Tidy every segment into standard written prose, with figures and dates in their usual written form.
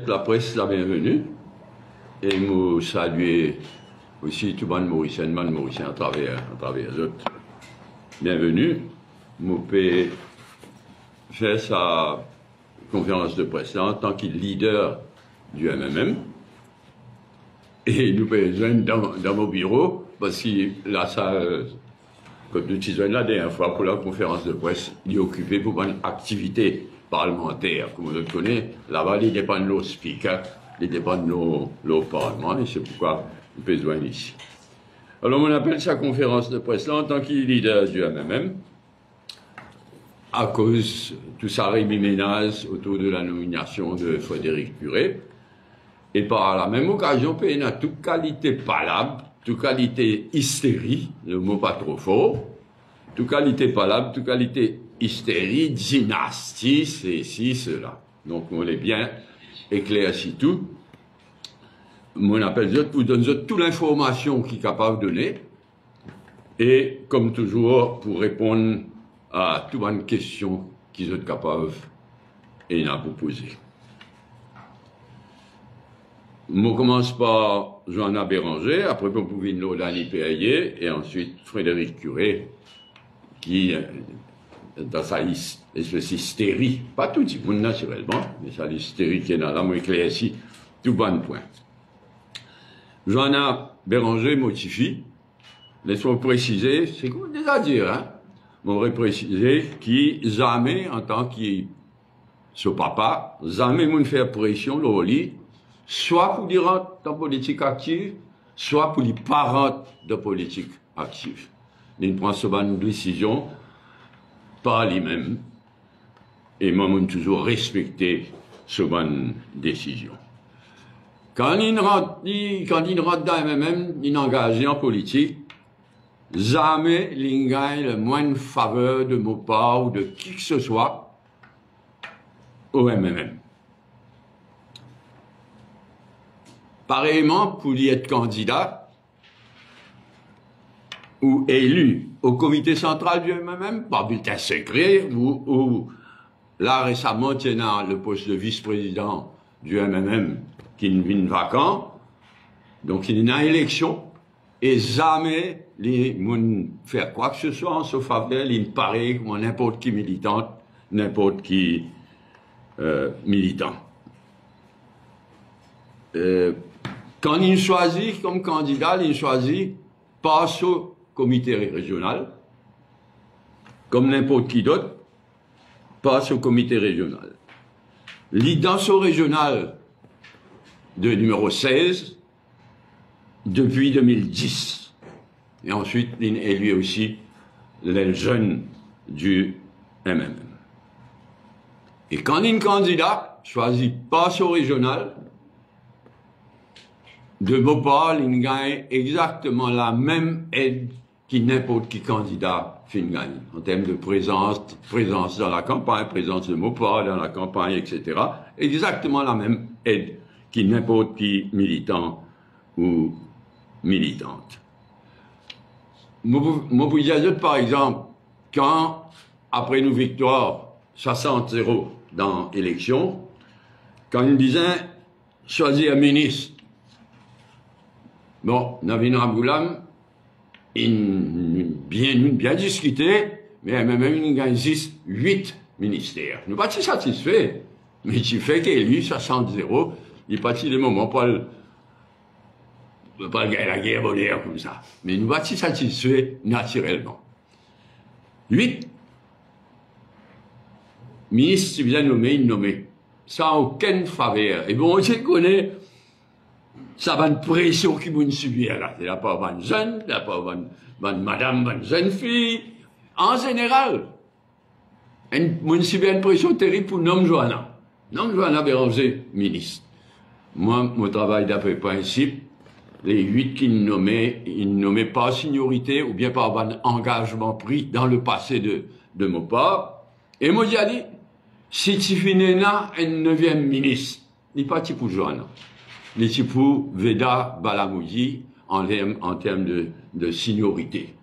souhaite la presse la bienvenue et je salue aussi tout le monde mauricien à travers les autres. Bienvenue. Je peux faire sa conférence de presse là, en tant que leader du MMM. Et nous pouvons dans mon bureau, parce que la salle, comme nous disons la dernière fois pour la conférence de presse, il est occupé pour une activité parlementaire. Comme on le connaît, là-bas, il dépend de nos speakers, il dépend de nos parlements, et c'est pourquoi nous avons besoin ici. Alors, on appelle sa conférence de presse là en tant que leader du MMM, à cause de tout ça rémiménage autour de la nomination de Frédéric Curé. Et par la même occasion, il y a toute qualité palabre, toute qualité hystérie, le mot pas trop fort, toute qualité palabre, toute qualité hystérie, dynastie, ceci, cela. Donc, on est bien éclairci tout. On appelle ça, vous donne toute l'information qu'il est capable de donner. Et, comme toujours, pour répondre à toutes les questions qu'ils sont capables et à vous poser. Je commence par Johanna Béranger, après on pouvait Dani Perrier, et ensuite Frédéric Curé, qui, dans sa espèce hystérie, pas tout le monde naturellement, mais sa hystérie qui est dans la moi éclaircie, tout bon point. Johanna Béranger modifie, laisse-moi préciser, c'est comme déjà dire, hein, m'aurait précisé qui jamais, en tant que ce papa, jamais m'ont fait pression le lit, soit pour les rentrer dans la politique active, soit pour les parents de politique active. Il prend une décision par lui-même, et moi, j'ai toujours respecté cette décision. Quand il rentre dans le MMM, il est engagé en politique, jamais il gagne le moindre faveur de mon part ou de qui que ce soit au MMM. Pareillement, pour y être candidat ou élu au comité central du MMM, par bulletin secret, ou là récemment, tenant le poste de vice-président du MMM qui vient vacant, donc il y a une élection, et jamais les gens faire quoi que ce soit en ce faveur, il paraît comme n'importe qui militante, n'importe qui militant. Quand il choisit comme candidat, il choisit passe au comité régional, comme n'importe qui d'autre, passe au comité régional. Dans ce régional de numéro 16, depuis 2010. Et ensuite, il est élu aussi les jeunes du MMM. Et quand un candidat choisit passe au régional, de Bhopal, il gagne exactement la même aide que n'importe qui candidat gagne, en termes de présence dans la campagne, présence de Bhopal dans la campagne, etc. Exactement la même aide que n'importe qui militant ou militante. Moi, pour dire, par exemple, quand, après une victoire 60-0 dans l'élection, quand il disait choisir un ministre, bon, Navin Ramgoulam, bien discuté, mais même il existe 8 ministères. Nous ne sommes pas satisfaits, mais tu fais qu'élu 60-0, il n'est pas le moment pour pas gagner la guerre bonheur comme ça. Mais nous ne sommes pas satisfaits naturellement. 8 ministres qui viennent nommer, ils nomment, sans aucune faveur. Et bon, on connaît, ça va une pression qui vont subir là. Il n'y a pas de jeune, il n'y a pas de madame, de jeune fille. En général, on subit une pression terrible pour nom Johanna. Nom Johanna Béranger, ministre. Moi, mon travail d'après principe, les 8 qui ils nommaient pas seniorité ou bien par un engagement pris dans le passé de mon part. Et moi, j'ai dit, si tu finis là, un 9e ministre, il n'est pas pour Johanna. Il est pour Veda Balamoudi en termes de seniorité.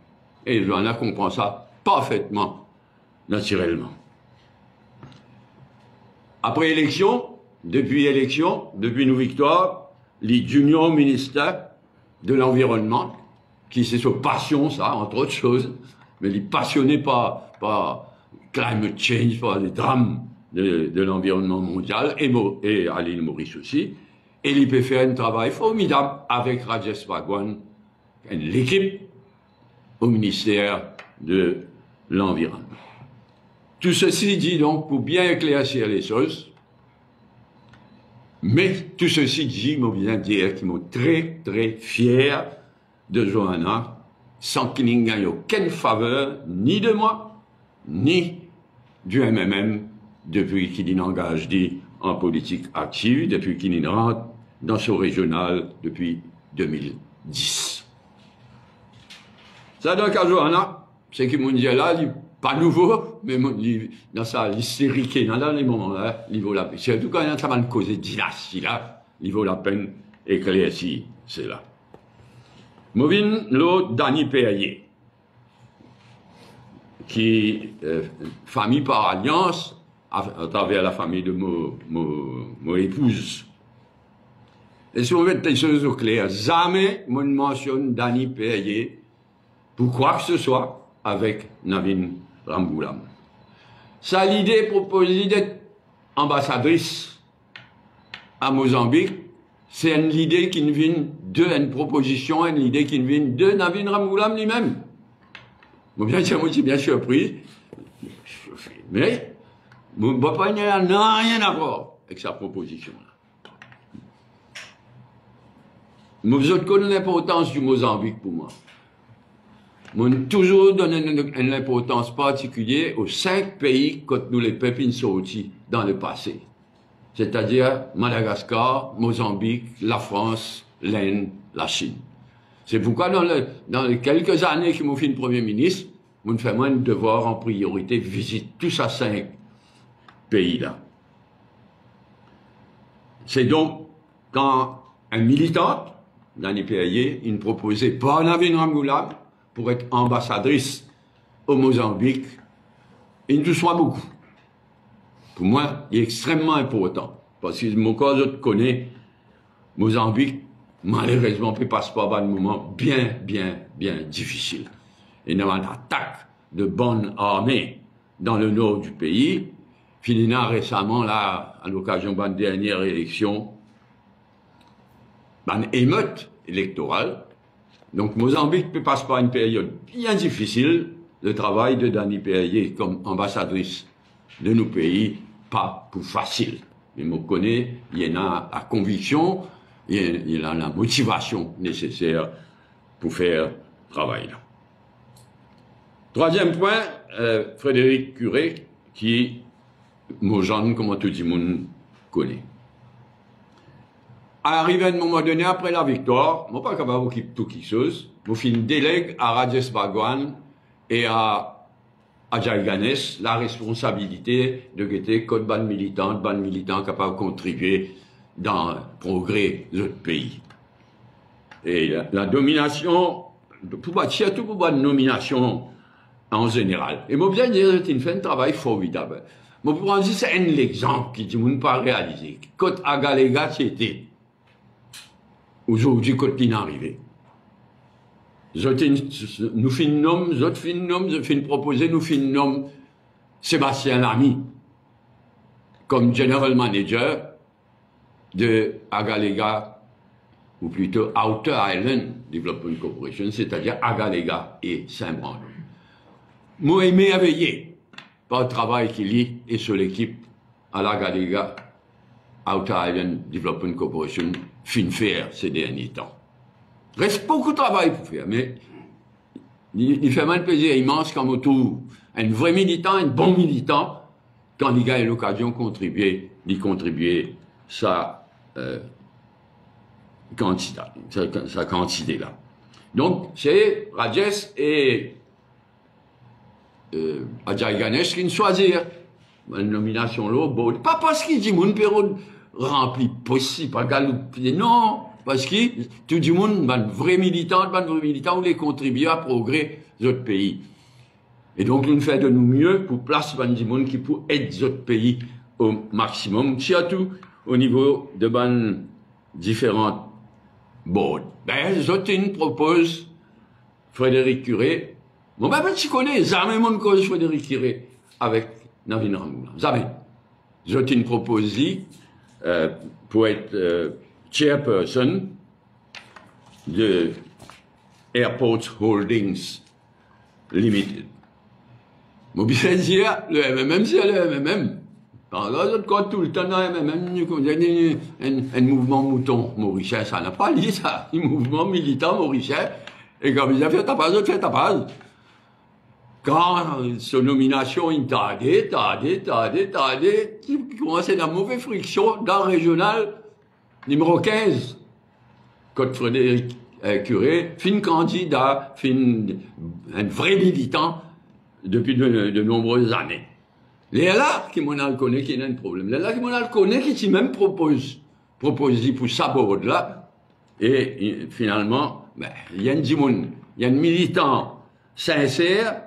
Et Johanna comprend ça parfaitement, naturellement. Après l'élection, depuis l'élection, depuis nos victoires, les junior ministères de l'environnement, qui c'est sur passion, ça, entre autres choses, mais les passionnés par climate change, par les drames de l'environnement mondial, et à l'île Maurice aussi, et il peut faire un travail formidable avec Rajesh Bhagwan et l'équipe au ministère de l'Environnement. Tout ceci dit donc pour bien éclaircir les choses, mais tout ceci dit, je bien dire qu'ils m'ont très très fier de Johanna, sans qu'il n'y ait aucune faveur, ni de moi, ni du MMM, depuis qu'il engage en politique active, depuis qu'il rentre dans son régional depuis 2010. Ça donc à Johanna, c'est qui m'ont dit là, pas nouveau, mais dans sa hystérique, dans les moments-là, il vaut la peine. En tout cas, ça va nous causer dynastie là, il vaut la peine éclaircir, c'est là. Movin l'autre, Dany Perrier, qui famille par alliance, à travers la famille de mon épouse. Et si on veut des choses au clair, jamais on mentionne Dany Perrier pour quoi que ce soit avec Navin Ramgoolam. Ça l'idée proposée d'être ambassadrice à Mozambique, c'est une idée qui vient une proposition, une idée qui vient de Navin Ramgoolam lui-même. Bon, bien sûr, moi, je suis bien surpris, mais mon papa n'a rien à voir avec sa proposition-là. Vous autres connaissez l'importance du Mozambique pour moi. Moi, toujours donné une importance particulière aux 5 pays que nous les pépines sortis dans le passé. C'est-à-dire Madagascar, Mozambique, la France, l'Inde, la Chine. C'est pourquoi dans les quelques années que m'ont fait le Premier ministre, nous fait moins de devoir en priorité visiter tous ces 5 pays-là. C'est donc quand un militant, Dany Perrier, il proposait par Navin Ramgoolam pour être ambassadrice au Mozambique, il nous soit beaucoup. Pour moi, il est extrêmement important. Parce que mon cas, je connais Mozambique, malheureusement, il passe par un moment bien difficile. Il y a une attaque de bonnes armées dans le nord du pays. Finina récemment, là, à l'occasion de la dernière élection, une émeute électorale. Donc Mozambique passe par une période bien difficile. Le travail de Dany Perrier comme ambassadrice de nos pays, pas pour facile. Mais on connaît, il y en a la conviction, il y a la motivation nécessaire pour faire ce travail-là. Troisième point, Frédéric Curé, qui, mon jeune, comme tout le monde connaît. Arrivé à un moment donné, après la victoire, je ne suis pas capable d'occuper tout quelque chose. Je fais une délègue à Rajesh Bhagwan et à Ajay Ganesh la responsabilité de guetter code ban militant capable de contribuer dans le progrès de notre pays. Et la domination, surtout pour la nomination en général. Et moi, bien dire, c'est un travail formidable. Moi, pour en dire, c'est un exemple qui dit, ne pas réaliser. Quand Agalega, c'était, aujourd'hui, quand il est arrivé. Nous finissons, je finis proposer, nous finissons Sébastien Lamy comme General Manager de Agalega, ou plutôt Outer Island Development Corporation, c'est-à-dire Agalega et Saint-Brandon. Moi, émerveillé par le travail qu'il y a et sur l'équipe à l'Agalega Outer Island Development Corporation fin faire ces derniers temps. Reste beaucoup de travail pour faire, mais il fait un plaisir immense quand on trouve un vrai militant, un bon militant, quand il a l'occasion d'y contribuer sa quantité là. Donc, c'est Rajesh et Ajay Ganesh qui choisirent une nomination là, bon, pas parce qu'il dit mon période remplie possible, pas galouper, non, parce que tout le monde, un vrai militant, où les contribuer à progrès des autres pays. Et donc, nous faisons de nous mieux pour placer des gens qui pour aider les autres pays au maximum, surtout au niveau de différentes boards. Ben, Zotine propose Frédéric Curé. Bon, ben, tu connais, jamais mon cause Frédéric Curé avec Navin Ramgoulam. Jamais. Zotine propose pour être chairperson de Airports Holdings Limited. Mon bien dire, le MMM, c'est le MMM. Quand tout le temps, le MMM, un mouvement mouton mauricien, ça n'a pas lié ça. Un mouvement militant mauricien. Et comme il a fait tapage, il fait tapage. Quand son nomination est tardée, il commence à une mauvaise friction dans le régional numéro 15. Quand Frédéric Curé, fin candidat, un vrai militant depuis de nombreuses années. Les là, qui m'en a le connaît, qui a un problème. Les là, qui m'en a le connaît, qui même propose pour sa board là. Et finalement, ben, il y a un militant sincère,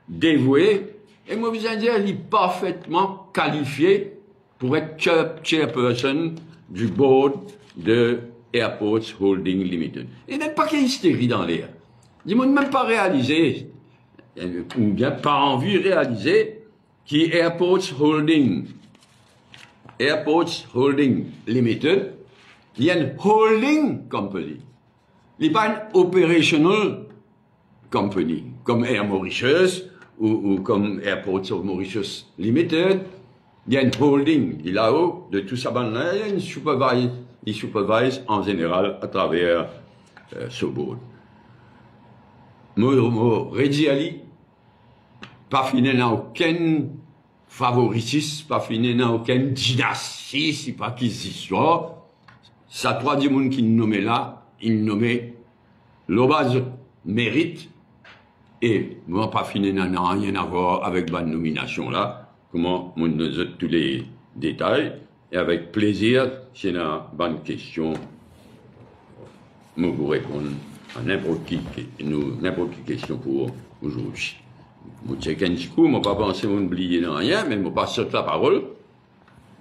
dévoué, et moi, vous dire, il est parfaitement qualifié pour être chairperson du board de Airports Holding Limited. Et même pas qu'il y ait hystérie dans l'air. Ils m'ont même pas réalisé, ou bien pas envie de réaliser, qui est Airports Holding Limited, il y a une holding company. Il n'est pas une operational company, comme Air Mauritius ou comme Airports of Mauritius Limited. Il y a une holding, il là-haut, de tout ça, il y a une il supervise en général à travers ce board. Redji Ali, pas fini dans aucun favoritisme, pas fini dans aucune dynastie, c'est pas qu'ils y soient. Ça, trois du monde qui nommait là, il nommait l'obase mérite, et moi, pas fini dans rien à voir avec la nomination là, comment on nous a tous les détails, et avec plaisir, si y a une bonne question, je vous répondre à n'importe quelle question pour aujourd'hui. Je ne sais qu'un petit coup, je ne pas pensé m'oublier dans rien, mais je ne pas sortir la parole,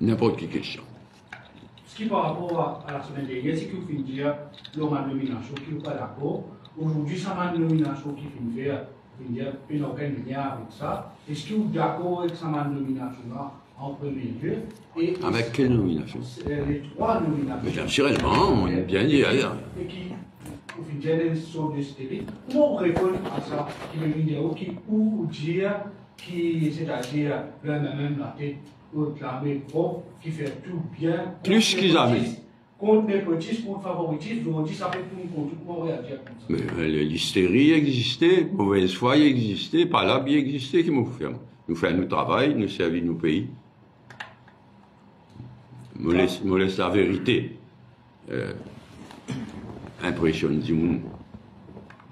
n'importe quelle question. Ce qui par rapport à la semaine dernière, c'est que vous finissez dire la nomination qui n'est pas d'accord. Aujourd'hui, ça m'a une nomination qui finit faire, il n'y a aucun lien avec ça. Est-ce que vous êtes d'accord avec sa nomination là en premier lieu? Et avec quelle nomination? Les trois nominations. Mais naturellement, on a bien dit ailleurs. Et qui, au final, sont des stéréotypes. Comment on répond à ça? Qui veut dire, qui ou dire, qui, c'est-à-dire, le même la tête, l'armée propre, qui fait tout bien. Plus qu'ils avaient. Contre népotisme, contre favoritisme, je vous dis, ça fait tout le monde, comment réagir comme ça? Mais l'hystérie existait, mauvaise foi existait, pas là, bien existait, qui nous fait. Nous faisons notre travail, nous servons nos pays. Nous laisse la vérité. Impressionne du monde.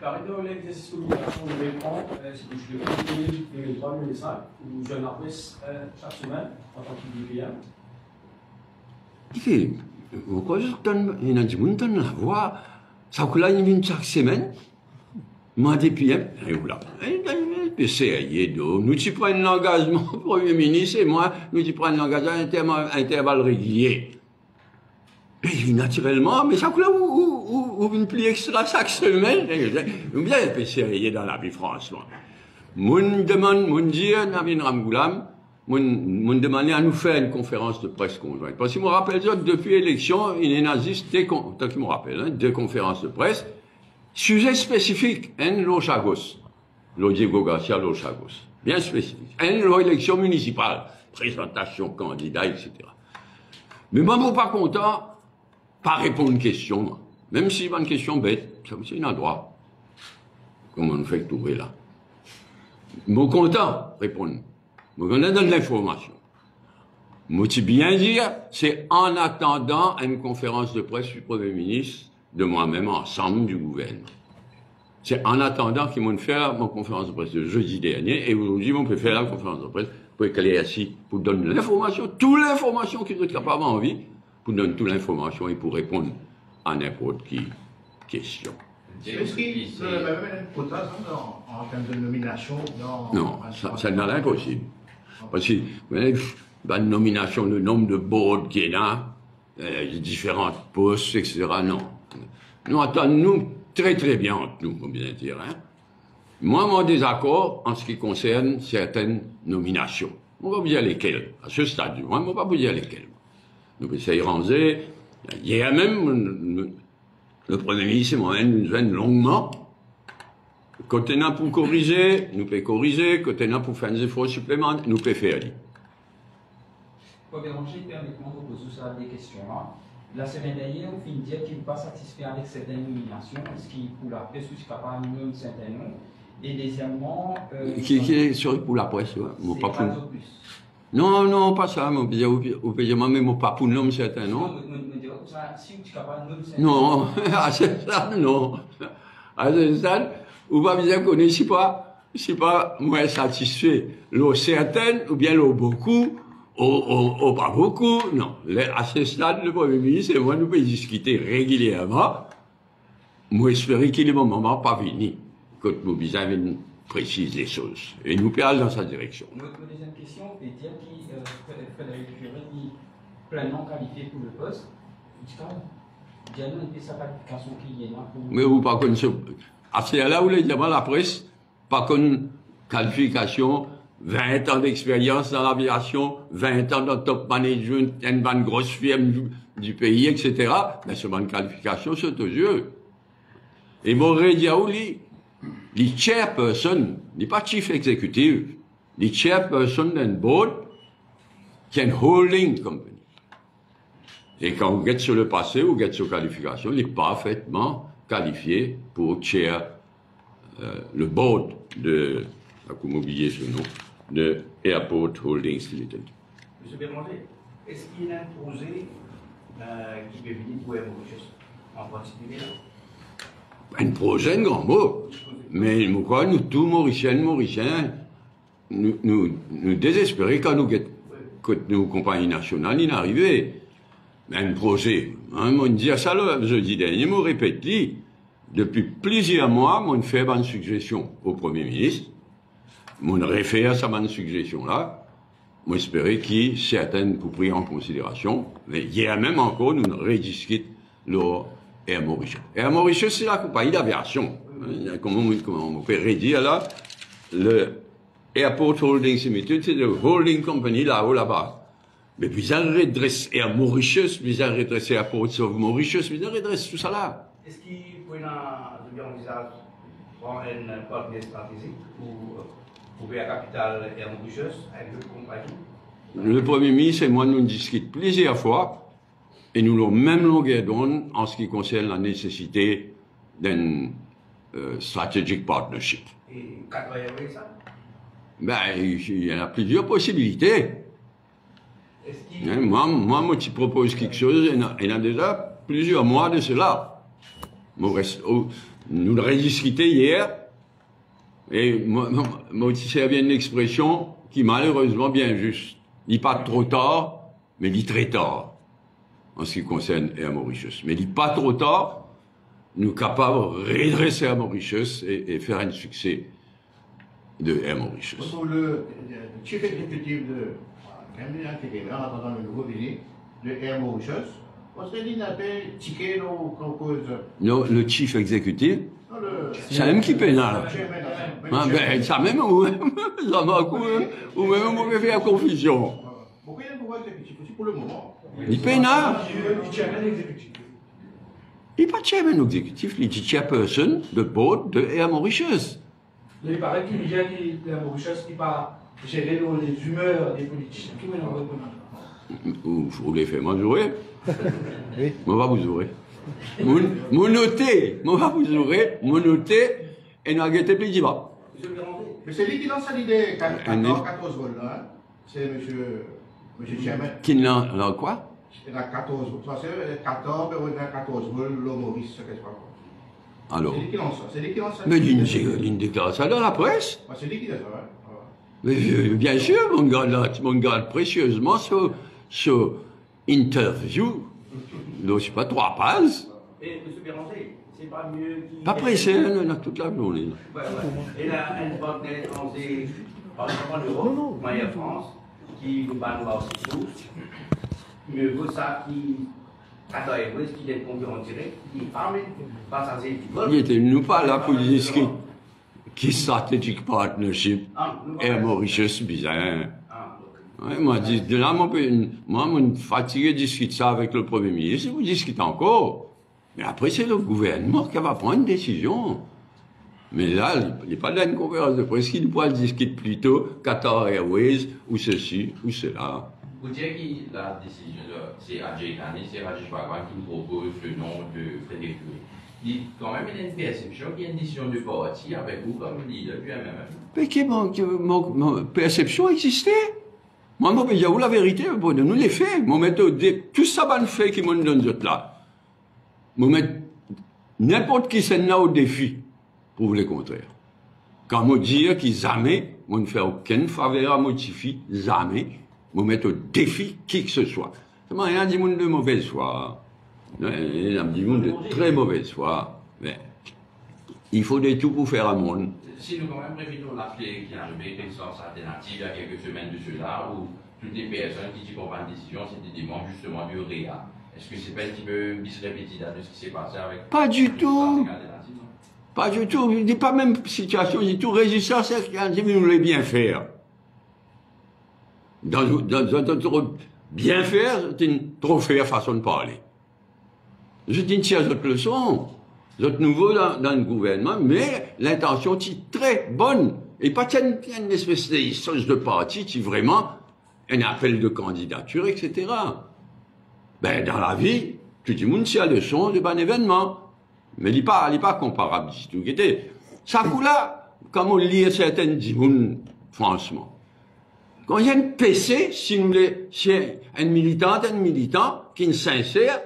Car dans l'exercice de l'obligation de l'écran, c'est que je vais publier les 3 messages où je l'adresse chaque semaine en tant qu'IDPM. Pourquoi je donne, il y a du monde qui donne la voix, ça que là, il vient chaque semaine, moi, des PM, et voilà. C'est nous tu prenons l'engagement, Premier ministre, et moi, nous tu prenons l'engagement à intervalle régulier. Et naturellement, mais ça que là, où une pli extra chaque semaine, ou bien, c'est dans la vie, franchement. Mon demande, mon dire, Navin Ramgoulam, mon demandé à nous faire une conférence de presse conjointe. Parce que je me rappelle, depuis l'élection, il existe deux conférences de presse, sujet spécifique, l'eau Chagos, l'eau Diego Garcia, l'eau Chagos. Bien spécifique. L'élection municipale, présentation, candidat, etc. Mais moi, je ne suis pas content, pas répondre à une question, moi. Même si c'est une question bête, c'est un droit. Comment on fait trouver là? Je suis content de répondre. Je donne de l'information. Je suis bien dire, c'est en attendant une conférence de presse du Premier ministre, de moi-même, ensemble du gouvernement. C'est en attendant qu'ils m'ont fait mon conférence de presse de jeudi dernier, et aujourd'hui, on peut faire la conférence de presse pour éclaircir, pour donner l'information, toute l'information qu'ils sont capables d'envie, pour donner toute l'information et pour répondre à n'importe qui question. Est-ce qu'il y a même une quota en termes de nomination? Non, ça n'est impossible. Parce que la nomination, le nombre de boards qu'il y a, différents postes, etc. Non. Nous entendons très très bien entre nous, on bien dire. Hein. Moi, mon désaccord en ce qui concerne certaines nominations. On va vous dire lesquelles. À ce stade, moi, on ne va pas vous dire lesquelles. Nous essayons de hier même, le Premier ministre nous aide longuement. Quand on a pour corriger, nous pouvons corriger. Quand on a pour faire des efforts supplémentaires, nous pouvons faire. Pour Béranger, permettez-moi de poser ça des questions. Hein. La semaine dernière, on finit de dire qu'il n'est pas satisfait avec certaines nominations, ce qui, pour la presse, est capable de nommer certains noms. Et deuxièmement. Qui est sur pour la presse, ouais. C'est pas plus. Non, non, pas ça. Vous pouvez dire, mais pas pour nommer certains noms. Si vous êtes capable de nommer certains noms. Non, à ce stade, non. À ce stade, vous va dire qu'on n'est pas moins satisfait. L'eau certaine, ou bien l'eau beaucoup. Ou pas beaucoup, non. À ce stade, le Premier ministre et moi, nous pouvons discuter régulièrement. Moi, j'espère qu'il est mon moment pas fini. Quand nous besoin préciser les choses. Et nous parlons dans sa direction. Notre deuxième question, on peut dire qu'il Frédéric Curie est pleinement qualifié pour le poste. Il y a une sa qualification qui est là pour... Mais vous pas connaissez... À ce là où les demande la presse, pas qu'une qualification... 20 ans d'expérience dans l'aviation, 20 ans dans le top management, une grosse firme du pays, etc. Mais ce manque de qualification, c'est aux yeux. Et Maureen Diaouli, les chairperson, n'est pas chief executive, les chairperson d'un board, qui est une holding company. Et quand vous êtes sur le passé, vous êtes sur qualification, il est parfaitement qualifié pour chair le board de, comment oublier ce nom, de Airport Holdings Limited. Monsieur Béranger, est-ce qu'il y a un projet qui peut venir pour Air Mauritius en particulier? Un projet, un grand mot. Mais nous, tous Mauriciens, nous désespérons quand nous, compagnie nationale, il arrivé. Mais un projet, hein, on dit ça le jeudi dernier, on répète, depuis plusieurs mois, on fait une suggestion au Premier ministre. On réfère à cette suggestion-là. Moi, j'espérais qu'il certaines pour prendre en considération. Mais hier même encore, nous rediscutons leur Air Mauritius. Air Mauritius, c'est la compagnie d'aviation. Comment on peut redire là? Le Airport Holdings Limited, c'est le holding company là-haut, là-bas. Mais puis, ils redressent Air Mauritius, puis ils redressent Airports of Mauritius, puis ils redressent tout ça là. Est-ce qu'il peut y envisager un partenaire stratégique pour la capitale Air Mauritius avec d'autres compagnies? Le Premier ministre et moi, nous discutons plusieurs fois, et nous avons même longueur d'onde en ce qui concerne la nécessité d'un strategic partnership. Et quand va y avoir ça? Ben, il y en a plusieurs possibilités. Moi, je propose quelque chose, il y en a déjà plusieurs mois de cela. Nous l'avons rediscuté hier, et moi, aussi, c'est bien une expression qui, malheureusement, bien juste. Il n'est pas trop tard, mais il est très tard, en ce qui concerne Air Mauritius. Mais il n'est pas trop tard, nous sommes capables de redresser Air Mauritius et faire un succès de Air Mauritius. Pour le chef exécutif de en attendant le nouveau ministre de Air Mauritius, on serait dit d'appel ticket nos causes. Non, le chief exécutif, c'est même qui paye là. Ben, ça même, ou même, on peut faire confusion. Pourquoi il y a un pouvoir exécutif aussi pour le moment? Il paye là. Il chairman exécutif. Il n'est pas chairman exécutif, il est chairperson de board de Air Mauritius. Il paraît qu'il vient de la Mauritius qui va gérer les humeurs des politiciens. Qui me l'envoie Vous voulez faire m'enjouer? Oui. Moi, va vous jouer. Mon noté, moi, va vous jouer, mon noté, et nous avons été plus d'y-va. Mais c'est lui qui lance l'idée 14 vols, là. C'est monsieur Chairman. Qui l'a quoi? Il a 14 vols. C'est 14, mais on a 14 vols, l'eau Maurice, ce qu'est-ce pas. Alors. C'est lui qui lance ça. C'est lui qui lance ça. Mais il déclare ça dans la presse. C'est lui qui dit ça, hein. Mais, bien sûr, on garde précieusement ce interview. Donc, c'est pas 3 pages. Et M. Béranger, c'est pas mieux qu'il... Pas pressé, on a toute la journée. Ouais. Et là, un partenaire étranger, par exemple en Europe, Air France, qui nous bat aussi tous, mieux vaut ça qui Qatar Airways qui est concurrent direct, qui parle passagers qui veulent. Il était nous pas là pour dire qui strategic partnership Air Mauritius bizarre. Ouais, moi, de là, moi, je suis fatigué de discuter ça avec le Premier ministre, vous discutez encore. Mais après, c'est le gouvernement qui va prendre une décision. Mais là, il n'est pas dans une conférence de presse, il pourra discuter plutôt Qatar Airways, ou ceci, ou cela. Vous dire que la décision, c'est Ajay Kani, c'est Rajesh Bhagwan qui propose le nom de Frédéric Louis. Il quand même il y a une perception qu'il y a une décision de parti avec vous comme leader du MMF. Mais qui mon perception existait? Moi, je vais dire la vérité, nous les faits. Moi, tout ça va nous faire qui m'ont donné là. Moi, mettre n'importe qui c'est là au défi. Pour le contraire. Quand on dit qu'ils jamais, on ne fait aucune faveur à motiver, jamais, on met au défi qui que ce soit. Il y a des gens de mauvaise foi. Il y a des gens de très mauvaise foi. Mais il faut des tout pour faire un monde. Si nous quand même révélons l'affaire qui a arrivé une sens alternative il y a quelques semaines de cela, où toutes les personnes qui prennent une décision, c'était des membres justement du REA. Est-ce que c'est pas un petit peu bis-répétitif de ce qui s'est passé avec... Pas du tout. Pas du tout, je ne dis pas même situation, je dis tout résistance, c'est ce qu'on nous voulait bien faire. Dans notre bien faire, c'est une trop faire façon de parler. Je dis une autre leçon, vous êtes nouveau dans le gouvernement, mais l'intention est très bonne. Et pas une espèce de parti qui vraiment un appel de candidature, etc. Ben, dans la vie, tout le monde tient leçon de bon événement. Mais il n'est pas comparable du tout. Ça coule là, comme on lit certaines dimoun, franchement. Quand il y a une PC, si un militant qui est sincère,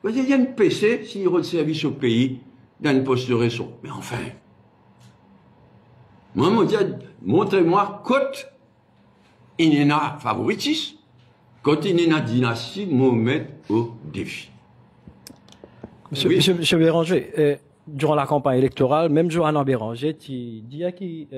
quand il y a une PC, s'il rend service au pays, dans une poste de raison. Mais enfin, moi, je dis, montrez-moi, quand il y a favoritisme, quand il y a dynastie, me mettre au défi. Monsieur Béranger, durant la campagne électorale, même Johanna Béranger, tu dis qu'il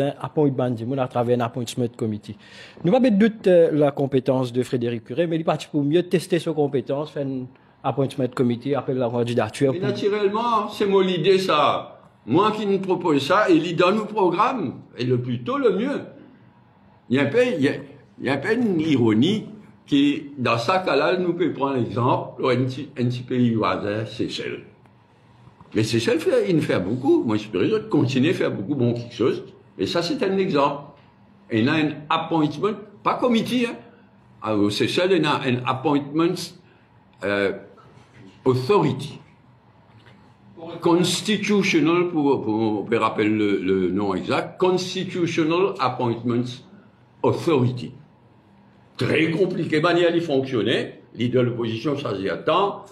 a appointé à travers un appointment committee. Nous ne pas de doute la compétence de Frédéric Curé, mais il est parti pour mieux tester ses compétences, faire un appointment committee, appeler la candidature. Mais naturellement, c'est mon idée ça. Moi qui nous propose ça, il y donne le programme. Et le plus tôt, le mieux. Il y a un peu une ironie qui, dans ce cas-là, nous peut prendre l'exemple, un petit pays voisin, Seychelles. Mais Seychelles, il fait beaucoup. Moi, j'espère qu'ils continuent à faire beaucoup bon quelque chose. Et ça, c'est un exemple. Il y a un appointment, pas committee, hein. Au Seychelles, il y a un appointment authority. Constitutional, pour rappeler le nom exact, Constitutional Appointments Authority. Très compliqué, manière de fonctionner. Leader de l'opposition choisit à temps,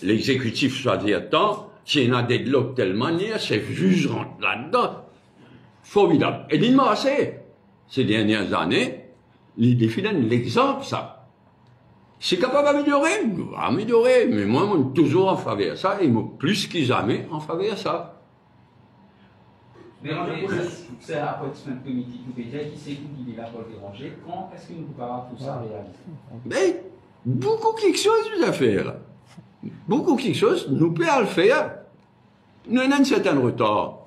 l'exécutif choisit à temps, s'il y en a des blocs de telle manière, ces juges rentrent là-dedans. Formidable. Et il m'a assez, ces dernières années, il définit l'exemple, ça. C'est capable d'améliorer, mais moi, je suis toujours en faveur de ça, et moi, plus que jamais en faveur de ça. Béranger, c'est l'appointment committee qui peut dire qui c'est qui est là pour Béranger. Quand est-ce que nous pouvons avoir tout ça réalisé? Mais, beaucoup quelque chose à faire. Beaucoup quelque chose, nous pouvons le faire. Nous avons un certain retard.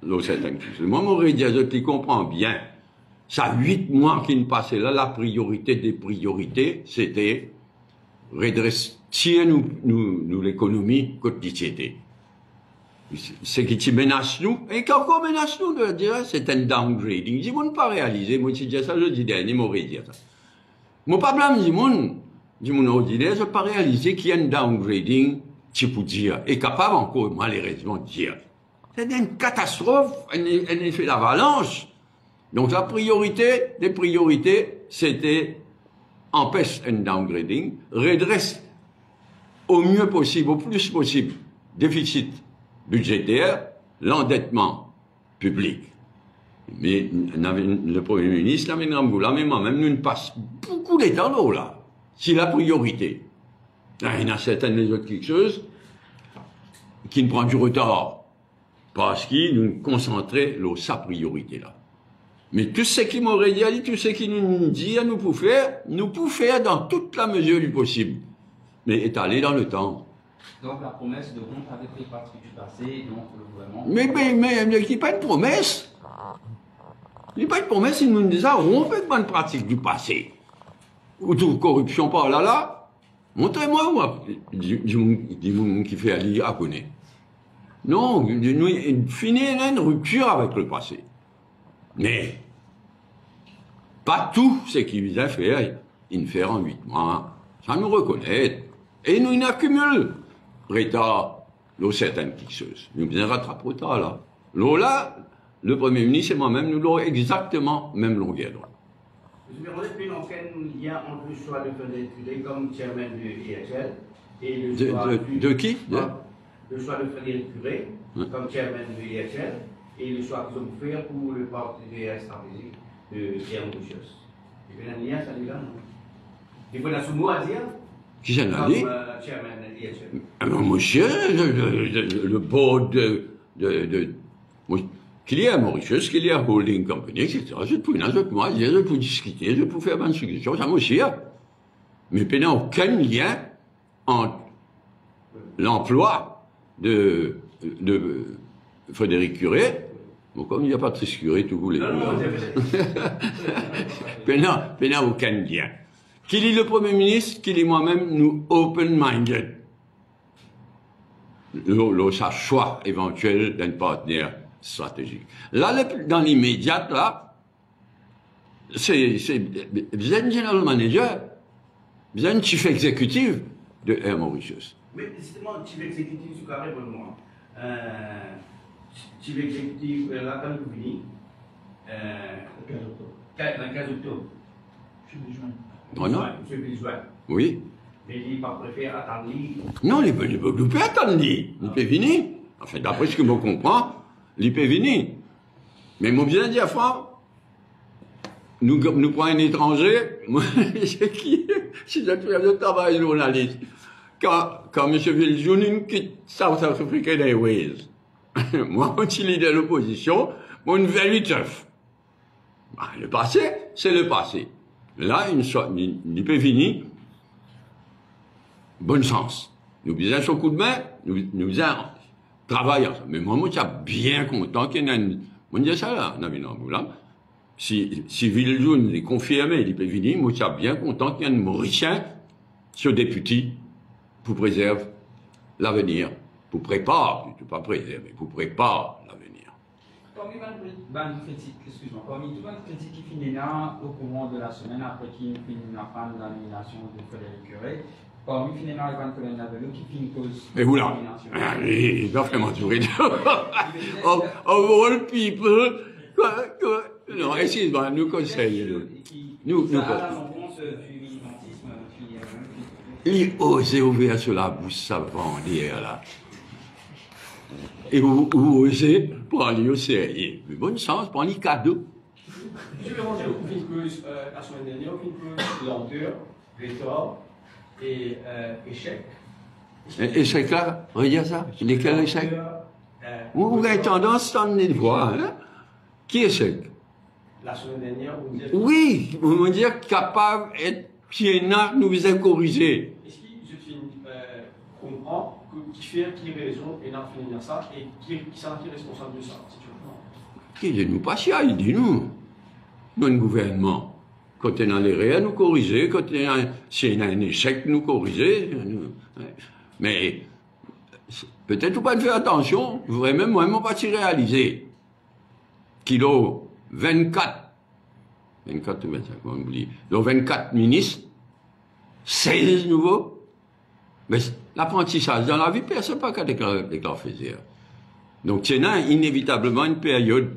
Moi, mon je qui comprends bien. Ça 8 mois qui nous passaient là, la priorité des priorités, c'était redresser nous l'économie quotidienne. Ce qui menace nous, et qui encore menace nous, de dire, c'est un downgrading. Si vous ne pas réaliser, moi, si je dis ça, je dis dernier, moi, je dire ça. Moi, pas blâme du monde ordinaire, je ne pas réaliser qu'il y a un downgrading, tu peux dire, et capable encore, malheureusement, de dire. C'est une catastrophe, un effet d'avalanche. Donc, la priorité des priorités, c'était empêche un downgrading, redresse au mieux possible, au plus possible, déficit budgétaire, l'endettement public. Mais le Premier ministre, mais moi-même, nous passe beaucoup d'état là. C'est la priorité. Il y en a certaines autres quelque chose qui nous prend du retard. Parce qu'ils nous concentraient sur sa priorité là. Mais tout ce qui m'aurait dit, tout ce qui nous dit à nous pouvons faire dans toute la mesure du possible. mais étalé dans le temps. Donc la promesse de rompre avec les pratiques du passé, donc le gouvernement... Mais il n'y a pas de promesse. Il n'y a pas de promesse, il nous dit ça, rompre avec bonne pratique du passé. Ou toute corruption par là. Montrez-moi, dis-moi qui fait aller à connaître. Non, finir une rupture avec le passé. Mais, pas tout ce qu'il vise à faire, il fait en 8 mois. Ça nous reconnaît. Et nous, il accumule. Retard, l'eau certaines fixeuses. Nous bien rattraper tard là. L'eau là, le Premier ministre et moi-même, nous l'avons exactement même longueur. Je me demandais plus longtemps il y a entre le choix de Frédéric Curé comme chairman de IHL et le choix de qui le choix de Frédéric Curé comme chairman de IHL et le choix qu'ils ont fait pour le partenariat stratégique de Pierre Mouchos. Il y a un lien, ça dit là, non? Il faut un mot à dire? Qui j'en a dit? Chairman de IHL. Alors, monsieur, le board qu'il y a Mauritius, qu'il y a Holding Company, etc. Je peux discuter, je peux faire une suggestion, ça m'aussi. Mais il n'y a aucun lien entre l'emploi de Frédéric Curé, bon, comme il n'y a pas de Curé, tout vous les il n'y a aucun lien. Qu'il est le Premier ministre, qu'il est moi-même, nous open-minded. Ça choix éventuel d'un partenaire stratégique. Là, dans l'immédiat, là, c'est vous êtes general manager, vous êtes chief exécutif de Air Mauritius. Mais justement, chief exécutif, c'est carré pour moi. Chief exécutif, là, quand vous venez, le 15 octobre. Je suis juin. Oh non? Monsieur juin. Oui. Mais il pas préféré attendre. Non, il peut attendre. Il peut venir. Enfin, d'après ce que je comprends, il peut venir. Mais mon bien dire, Franck, nous prenons un étranger, moi, c'est qui? Si je fais le travail journaliste. Quand M. Viljoun quitte South African Airways, moi, quand il est de l'opposition, moi, une veille teuf. Le passé, c'est le passé. Là, il peut venir. Bon sens. Nous faisons son coup de main, nous faisons travailler ensemble. Mais moi, je suis bien content qu'il y ait une... On dit ça là, si Viljoun est confirmé, il peut venir, moi, je suis bien content qu'il y ait un Mauricien sur député pour préserver l'avenir, pour préparer, pas préserver, pour préparer l'avenir. Parmi tout le critique qui finit là au courant de la semaine après qu'il finit la fin de la nomination de Frédéric Curé, parmi finalement les 20 colonnes d'Avelo qui finit cause de la nomination. Il doit vraiment durer. Of all people, non, excuse-moi, nous conseillons. Nous il ose ouvrir sur la bouche savant dire là. Et vous osez prendre au sérieux. Mais bon sens, prendre les cadeaux. Je vais manger au fin la semaine dernière, au fin lenteur, retard et échec. Échec là, regarde ça. Lesquels échecs? Vous avez tendance à donner de voix, hein? Qui échec? La semaine dernière, vous me dites... Oui, vous me dire capable d'être piénard, nous vous avez corrigé. Est-ce que je comprends qui fait, qui raison, et n'a finir ça, et qui est responsable de ça, si tu veux. Qui dit-nous pas si, il dit nous. Nous, le gouvernement. Quand on a les réels, nous corriger. Quand on a un échec, nous corriger. Mais, peut-être vous pas faire attention. Vous voudrez même moi pas s'y réaliser. Kilo 24 ou 25, on oublie. Donc 24 ministres, 16 nouveaux. Mais l'apprentissage dans la vie, personne n'a pas qu'à déclarer faisait. Donc, il y a inévitablement une période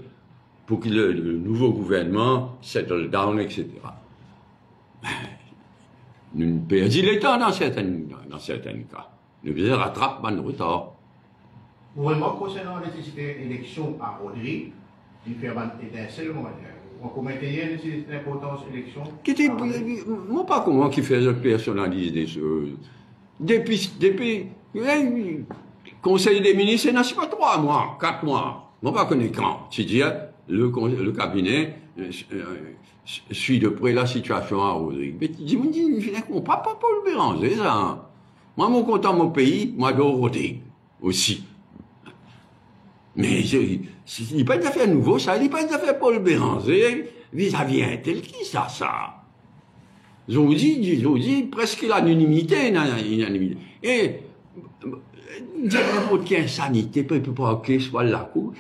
pour que le nouveau gouvernement settle down, etc. Nous perdons le temps dans certains cas. Nous faisons rattraper le retard. Gouvernement concernant la nécessité d'élection à Audrey, il fait un seul moment. On commet une importance élection. Moi, pas comment qui fait personnaliser des choses. Depuis le Conseil des ministres, c'est pas 3 mois, 4 mois. Moi, pas connais quand. C'est-à-dire, le cabinet suit de près la situation à Rodrigue. Mais dis-moi, on pas le Béranger, ça. Moi, mon content mon pays, moi, je Rodrigue aussi. Mais il n'est pas une affaire nouveau, ça. Il n'est pas une affaire Paul Béranger vis-à-vis un tel qui ça. Je vous dis presque l'unanimité, unanimité. Et, n'importe quelle insanité, peut pas qu'il soit la cour.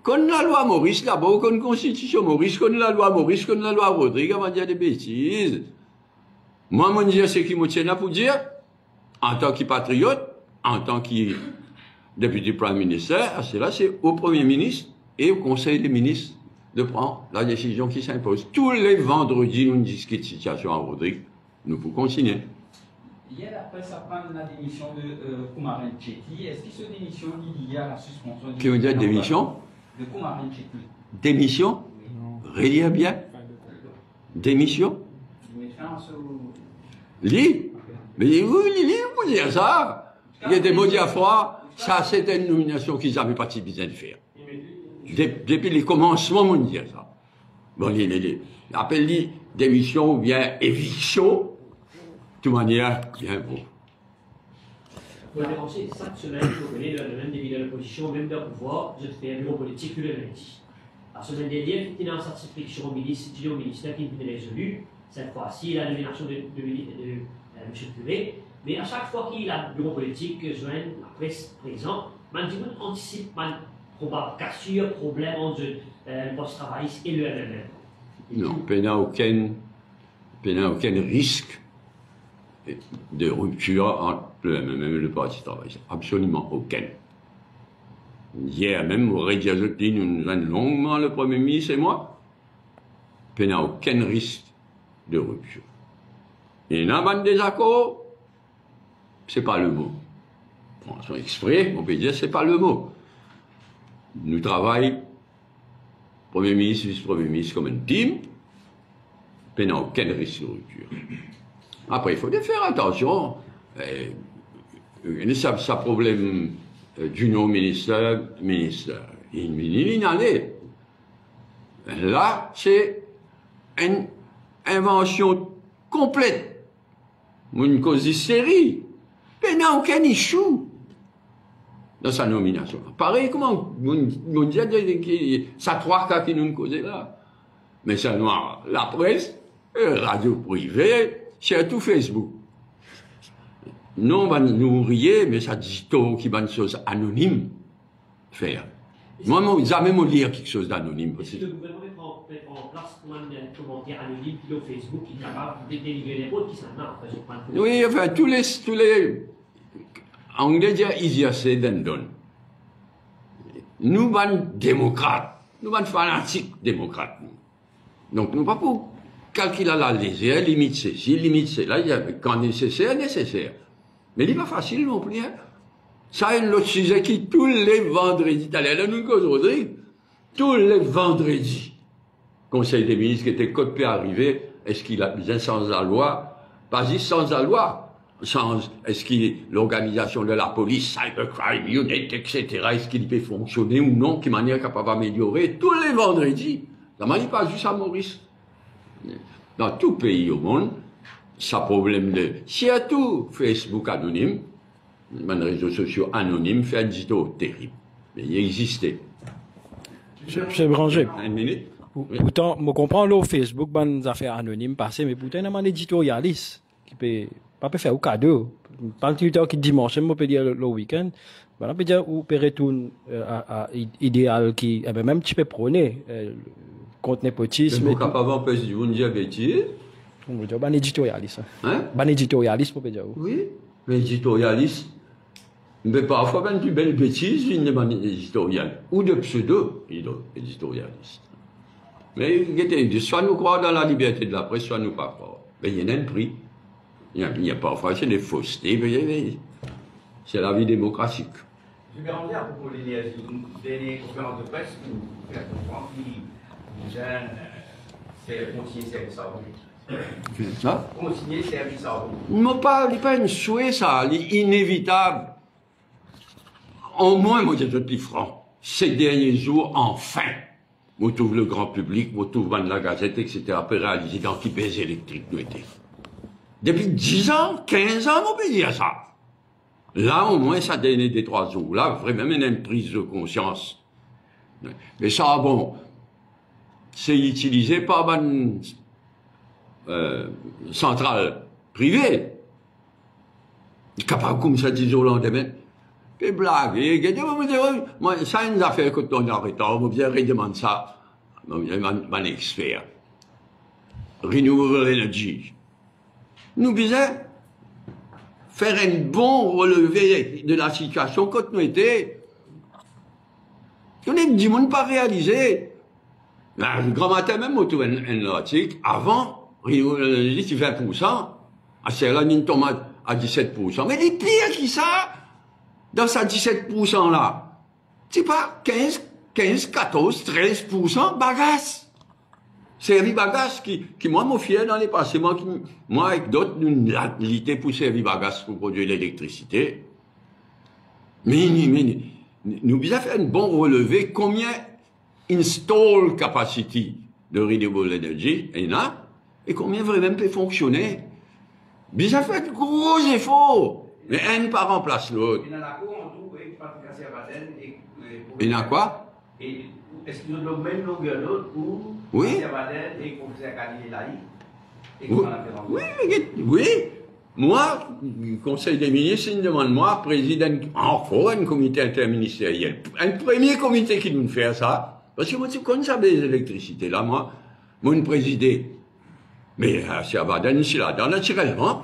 Quand la loi Maurice, d'abord, quand la constitution Maurice, quand la loi Maurice, quand la loi Rodrigue, on va dire des bêtises. Moi, mon Dieu, c'est qui me tient là pour dire, en tant que patriote, en tant que député Prime Minister, c'est au Premier ministre et au Conseil des ministres de prendre la décision qui s'impose. Tous les vendredis, nous discutons de situation à Rodrigue. Nous pouvons continuer. Hier, après ça prend la démission de Koumarine Tchéti. Est-ce que cette démission est liée à la suspension Qui veut dire démission? De Koumarine Tchéti. Démission? Relire bien? Démission? Lis? Mais oui, vous dire ça. Il y a des mots diaphragmes. Ça, c'était une nomination qu'ils n'avaient pas si besoin de faire. Depuis les commencements, on dit ça. Bon, appelle-les démission ou bien éviction. De toute manière, bien beau. Pour dénoncer, chaque semaine, vous connaissez le même des de l'opposition, même d'un pouvoir, je fais un bureau politique le lundi. La semaine dernière, il y a une certification au ministère qui venait résolu. Cette fois-ci, la nomination de M. Curé. Mais à chaque fois qu'il y a un bureau politique, joint la presse présente, on anticipe une probable cassure, problème entre le poste travailliste et le MMM. Non, il n'y a aucun risque de rupture entre le MMM et le Parti travailliste. Absolument aucun. Hier même, au Rédiazotti, nous avons longuement le Premier ministre et moi. Il n'y a aucun risque de rupture. Il y a un désaccord, c'est pas le mot. Bon, exprès, on peut dire c'est pas le mot. Nous travaillons, Premier ministre, vice-premier ministre, comme une team, il n'y a aucun risque de rupture. Après, il faut faire attention. Ça problème d'union ministère. Il en est. Là, c'est une invention complète. Une cause de série. Il n'y a aucun issue dans sa nomination. Pareil, comment on dit, ça trois cas qui nous causent là. Mais ça noir, la presse, radio privée, surtout Facebook. Non, on va nous rier, mais ça dit tout qui va une chose anonyme faire. Moi, jamais me lire quelque chose d'anonyme. Si le gouvernement met en place un commentaire anonyme sur Facebook qui est capable de délivrer les autres qui s'en ont. Oui, enfin, tous les anglais disent easier said than done. Nous, démocrates, nous, fanatiques démocrates. Donc, nous, pas pour calculer la légère, limite ceci, limite cela, quand nécessaire, nécessaire. Mais il n'est pas facile non plus. Hein. Ça, c'est un autre sujet qui, tous les vendredis, là, nous aujourd'hui, tous les vendredis, Conseil des ministres qui était code arrivé, est-ce qu'il a besoin sans la loi? Pas juste sans la loi. Est-ce que l'organisation de la police, Cybercrime Unit, etc., est-ce qu'il peut fonctionner ou non, de manière capable d'améliorer tous les vendredis? Ça ne pas juste à Maurice. Dans tout pays au monde, ça problème de, surtout Facebook anonyme, les réseaux sociaux anonymes, fait un digital terrible. Mais il existait. Monsieur Branger. Une minute. Pourtant, je comprends le Facebook, des affaires anonymes passées, mais pourtant, il y a un éditorialiste qui peut pas faire au cadeau. Pas le tuteur qui dimanche, je peux dire le week-end. On peut dire, ou peut retourner à idéal qui, même tu peux prôner, contre népotisme. Mais capable d'empêcher de vous dire bêtises. On veut dire, un éditorialiste. Hein? Un éditorialiste, on peut dire. Oui, mais éditorialiste. Mais parfois, même plus belle bêtise, il n'est pas éditorial. Ou de pseudo-éditorialiste. Mais, soit nous croire dans la liberté de la presse, soit nous pas croire. Mais il y en a un prix. Il y a parfois, c'est des faussetés, mais c'est la vie démocratique. Je vais revenir à propos des dernières conférences de presse où la conférence qui c'est continuer service à vous. Ça? Continuer service à vous. Non, pas un souhait, ça, inévitable. Au moins, moi, je suis plus franc. Ces derniers jours, enfin, vous trouvez le grand public, vous trouvez la Gazette, etc., peut réaliser dans qui baisse électrique nous était. Depuis 10 ans, 15 ans, on peut dire ça. Là, au moins, ça donne des 3 jours. Là, vraiment, il y a une prise de conscience. Mais ça, bon, c'est utilisé par une centrale privée. Capable comme ça, disent au lendemain. Et blague, moi, ça, une affaire que on arrête, on vient redemander ça, mon expert. Renewable Energy. Nous disons, faire un bon relevé de la situation quand nous étions. On est du monde pas réalisé. Le grand matin même, on trouve un article, avant, Renewable Energy, c'est 20%, à Serra, une tomate à 17%. Mais les pires qui ça, dans ces 17% là, c'est pas 15, 14, 13% bagasse. Servi bagasse qui moi, mon fier dans les passés, moi, avec d'autres, nous, l'utilité pour servir bagasse pour produire l'électricité. Mais, nous devons faire un bon relevé, combien install capacity de renewable energy, et là, et combien vraiment peut fonctionner. Nous avons fait de gros efforts. Mais un pas remplace l'autre. Il y en a quoi en tout, Patrick Servaden et. Il y en a quoi? Est-ce qu'ils ont le même longueur d'onde pour oui. Servaden et professeur Khalil Laï? Oui. Moi, le Conseil des ministres, il me demande, moi, président, encore un comité interministériel. Un premier comité qui nous fait ça. Parce que moi, tu connais ça, les électricités, là, moi, je présidé. Mais, Servaden, c'est là, naturellement.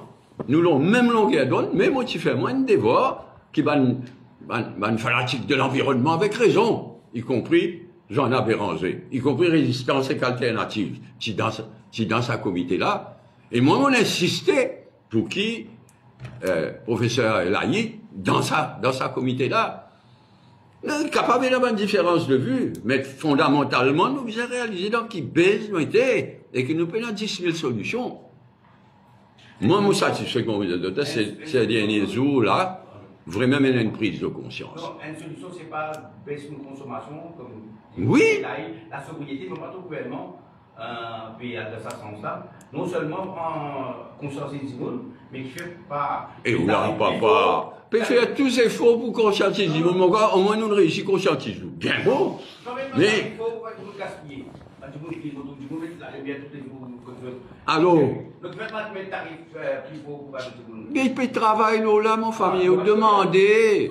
Nous l'avons même longueur d'onde, mais moi, tu fais moins de devoirs qui van fanatique de l'environnement avec raison, y compris Jean-Pierre Béranger, y compris Résistance et Alternative, qui dans sa comité-là. Et moi, on insistait pour qui, professeur Laïc, dans sa comité-là, capable d'avoir une différence de vue, mais fondamentalement, nous avons réalisé dans qui baisse nous était, et que nous prenons 10 000 solutions. Moi, je suis satisfait qu'on vous a ces derniers jours-là, vraiment, il y a une prise de conscience. Donc, une solution, c'est pas baisser nos consommations, comme oui. La sobriété, mais pas tout gouvernement, puis de ce sens-là, non seulement en conscientiser du monde, mais qui fait pas. Et là, papa, peut faire tous ces efforts pour conscientiser du monde, au moins nous réussissons à conscientiser. Bien bon. Mais. Il faut gaspiller. Alors, le gouvernement met le tarif plus haut pour mais il peut travailler là, mon famille, vous demandez.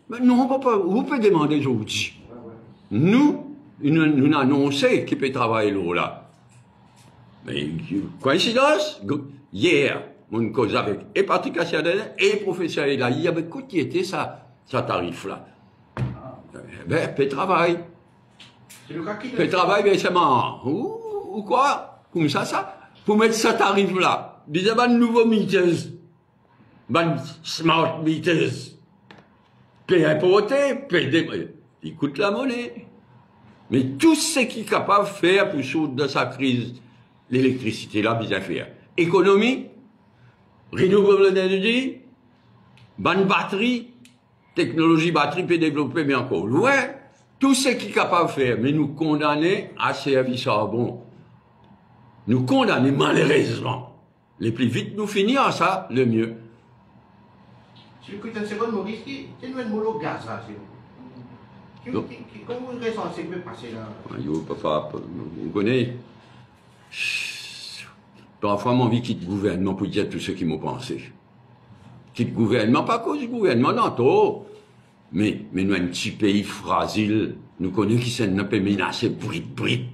Mais non, papa, vous pouvez demander aujourd'hui. Nous annonçons qu'il peut travailler là. Mais, coïncidence, hier, mon cause avec et Patrick Cassiadel et professeur Elaï, il y avait quoi qui était ça tarif-là. Ben, peut travailler. Peut travailler, mais c'est marrant. Ou quoi? Comme ça, pour mettre ça tarif là. Ils ont un nouveau meters. Un smart meters. Peut importer, il coûte la monnaie. Mais tout ce qui est capable de faire pour sortir de sa crise, l'électricité là, bien faire. Économie, renewable energy, bonne batterie, technologie batterie peut développer, mais encore loin. Tout ce qui est capable de faire, mais nous condamner à servir charbon. Nous condamner malheureusement. Le plus vite nous finissons ça, le mieux. Si vous écoutez une seconde, Maurice, c'est une mono gaz là, c'est vous. Comment vous ressentez que vous passez là? Papa, vous connaissez. Parfois, mon vie quitte le gouvernement pour dire tout ce qu'ils m'ont pensé. Quitte le gouvernement, pas à cause du gouvernement, non, tout. Mais nous, un petit pays fragile, nous connaissons qui s'est un peu menacé, bride.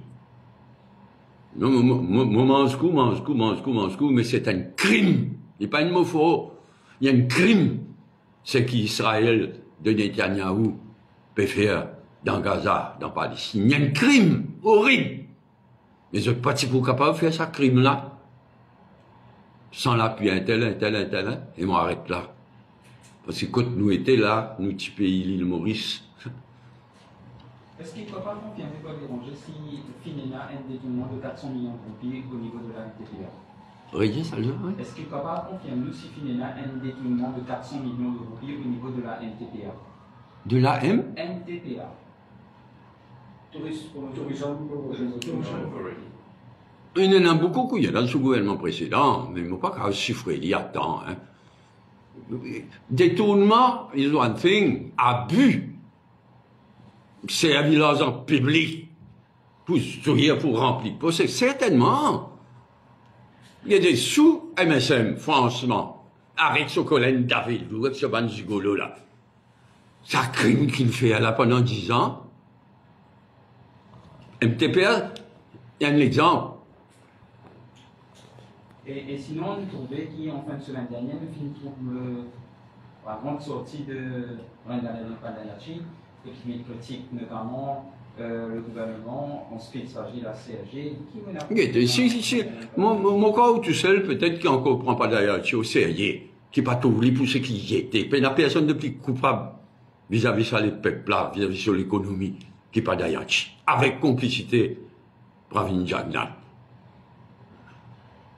Non, mange coup, mais c'est un crime. Il n'y a pas un mot faux. Il y a un crime. C'est qu'Israël de Netanyahou peut faire dans Gaza, dans Palestine. Il y a un crime horrible. Mais je ne suis pas capable de faire ce crime-là. Sans l'appui un tel, et on arrête là. Parce que quand nous étions là, nous, petit pays, l'île Maurice. Est-ce qu'il ne peut pas confirmer, pas déranger, si FINENA a un détournement de 400 millions de roupies au niveau de la NTPA? Oui, ça le dit. Est-ce qu'il ne peut pas confirmer si FINENA a un détournement de 400 millions de roupies au niveau de la NTPA? De la M? NTPA. Tourisme. Il y en a beaucoup qui dans ce gouvernement précédent, mais il ne faut pas qu'à chiffrer, il y a tant. Hein. Détournement is one thing, abus, servir l'argent public pour remplir, c'est certainement. Il y a des sous MSM, franchement, avec ce Colin David, avec ce ban gigolo là. Ça crime qu'il fait là pendant 10 ans. MTPL, il y a un exemple. Et sinon, on trouvait qu'en fin de semaine dernière, le film trouve la grande sortie de Padayachie, et qui critique notamment le gouvernement, ensuite il s'agit de la CRG. Si, mon cas où tout seul, peut-être qu'il encore prend Padayachie au sérieux, qui n'est pas tout voulu pour ce qu'il était. Il n'y a personne de plus coupable vis-à-vis ça les peuples là, vis-à-vis sur l'économie, qui n'est pas Padayachie, avec complicité, Pravin Jagnat.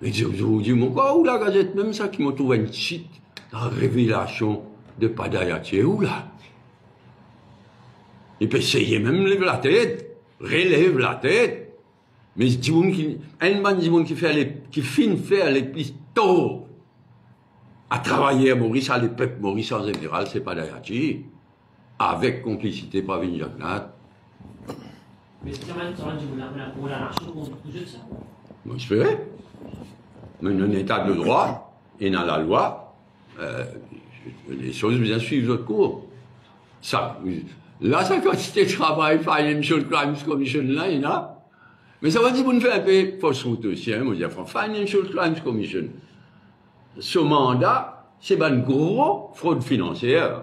Mais je vous dis, mon gars, où la gazette, même ça, qui m'a trouvé une site, la révélation de Padayachie, où là? Il peut essayer même lever la tête, relève la tête. Mais qui finit faire les plus tôt à travailler à Maurice, à les peuples Maurice en général, c'est Padayachie, avec complicité Pravin Jagnat. Mais c'est quand même pour la nation qu'on touche ça. Moi, je ferais. Mais dans un état de droit et dans la loi, les choses bien suivent votre cours. Ça, là, ça quantité de travail, Financial Crimes Commission, là, il y en a. Mais ça va dire, vous ne faites un peu fausse route aussi, hein, moi, je dis, Financial Crimes Commission. Ce mandat, c'est une grosse fraude financière.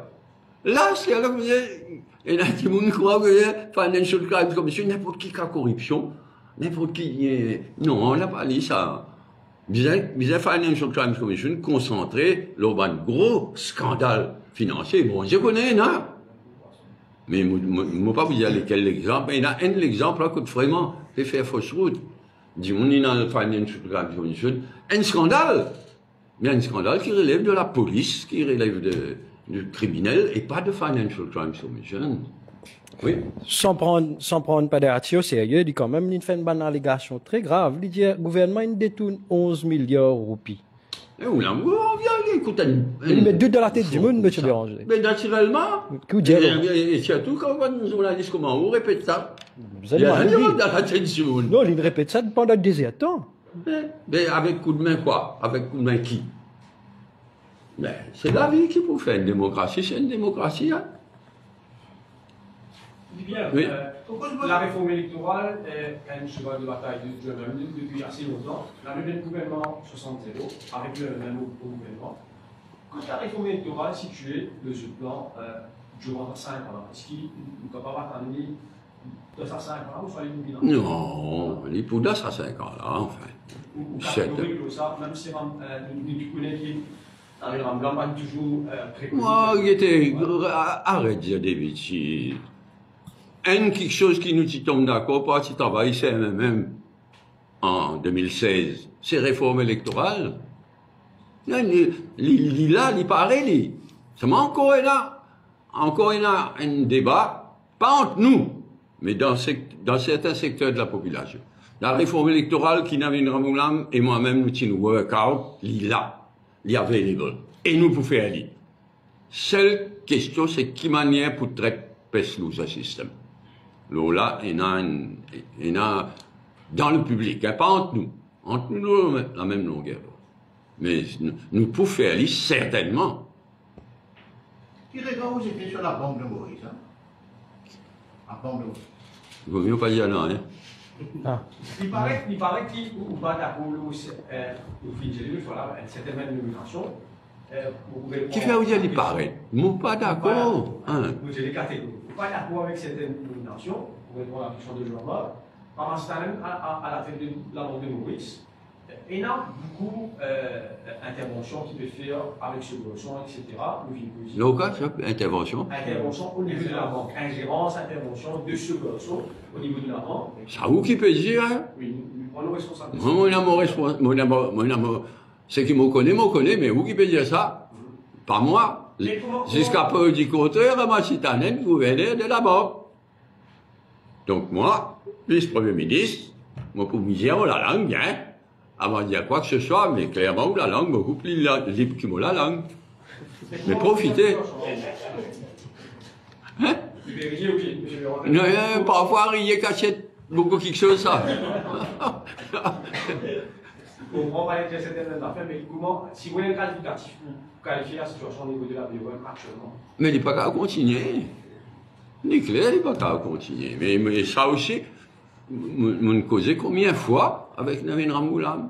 Là, c'est alors que vous avez, et là, tout le monde croit que Financial Crimes Commission, n'importe qui a corruption, n'importe qui, non, on n'a pas dit ça. Bizarre Financial Crimes Commission concentré lors d'un gros scandale financier. Bon, je connais, non? Mais je ne vais pas vous dire quel exemple. Il y a un exemple là que vraiment fait faire fausse route. Dis-moi, il y a le Financial Crimes Commission, un scandale. Mais un scandale qui relève de la police, qui relève du criminel et pas de Financial Crimes Commission. Oui. Sans prendre Padayachie au sérieux, il dit quand même, il fait une allégation très grave. Il dit, le gouvernement, il détourne 11 milliards de roupies. Et où là, on vient, écoute, il met deux dans la tête du monde, monsieur Béranger. Mais naturellement, et surtout quand on journaliste comment on répète ça. Vous allez voir. Dans la tête du monde. Non, il répète ça pendant des temps. Mais avec coup de main quoi? Avec coup de main qui? Mais c'est la vie qui pour faire une démocratie, c'est une démocratie, hein. Bien, oui. La réforme électorale est un cheval de bataille de John Hamilton depuis assez longtemps. La même gouvernement 60-0, avec le même gouvernement. Quand la réforme électorale située le plan durant 5 ans, est-ce qu'il ne peut pas attendre de ça 5 ans ou fallait une bilan? Non, il pour ça 5 ans là, enfin. Ou ça, même si nous connaissons qui avec un blanc toujours préconisé. Moi, il était. Arrête de dire des bêtises. Quelque chose qui nous tombe d'accord, pas si travail, c'est même en 2016, c'est réforme électorale. Il paraît, ça m'a encore un débat, pas entre nous, mais dans certains secteurs de la population. La réforme électorale qui n'avait une ramoulam et moi-même nous avons work-out, il est available. Et nous pouvons faire aller. Seule question, c'est qui manière pour traiter ce système. Là, il y a dans le public, hein, pas entre nous. Entre nous, la même longueur. Mais nous pouvons faire aller certainement. Qui regarde, vous étiez sur la banque de Maurice, hein? La banque de Maurice. Il vaut mieux pas dire non, hein? Ah. Il paraît qu'il ou pas d'accord au Fidjeli, il faut une certaine nomination. Qui fait où il paraît? Moi pas d'accord. Vous avez les catégories. Pas d'accord avec certaines nominations, pour répondre à la question de Jean-Marc. Pendant ce temps, à la tête de la banque de Maurice, il y a beaucoup d'interventions qui peuvent faire avec subvention, etc. Intervention? Intervention au niveau de la banque. Ingérence, intervention de subvention au niveau de la banque. C'est à vous qui peut dire, hein? Oui, nous prenons responsabilité. C'est qui me connaît, mais vous qui peut dire ça? Pas moi. Jusqu'à peu du contraire, moi, c'est un gouverneur de la banque. Donc moi, vice-premier ministre, Moi, pour me dire, oh, la langue, bien, avant de dire quoi que ce soit, mais clairement, la langue, beaucoup plus libre que moi, la langue. Mais profitez. Hein? Non, parfois, riez cachette, beaucoup quelque chose, ça. On va être certaines affaires, mais comment, si vous avez un qualificatif pour qualifier la situation au niveau de la BOM actuellement? Mais il n'est pas qu'à continuer. Il est clair, il n'est pas qu'à continuer. Mais ça aussi, nous causons combien de fois avec Navin Ramgoolam?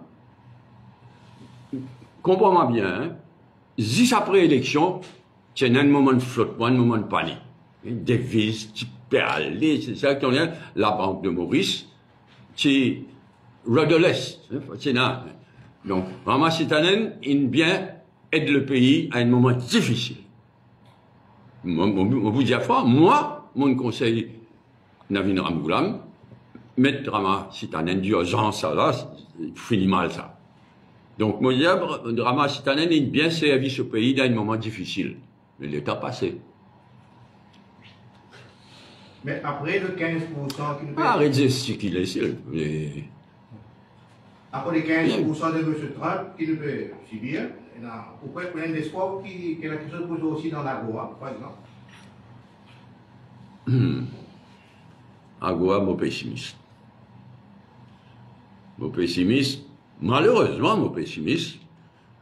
Comprends-moi bien, hein? 10 après élection, il y a un moment de flottement, un moment de panique. Une devise, tu peux aller, c'est ça qu'on a, la Banque de Maurice, c'est Rodolès, c'est là. Donc, Rama Sitanen, il bien aide le pays à un moment difficile. On vous dit à fois, moi, mon conseil, Navin Ramgoolam, mettre Rama Sitanen d'urgence, ça là, il finit mal ça. Donc, moi, Rama Sitanen, il bien servi ce pays dans un moment difficile. Mais l'État passé. Mais après le 15% qui nous paye. Arrêtez de gesticuler, Après les 15% de M. Trump qui nous paye si bien, vous pouvez prendre l'espoir qu'il y a quelque chose pour aussi dans l'Agoa, par exemple. Agoa, mon pessimiste. Mon pessimiste, malheureusement, mon pessimiste,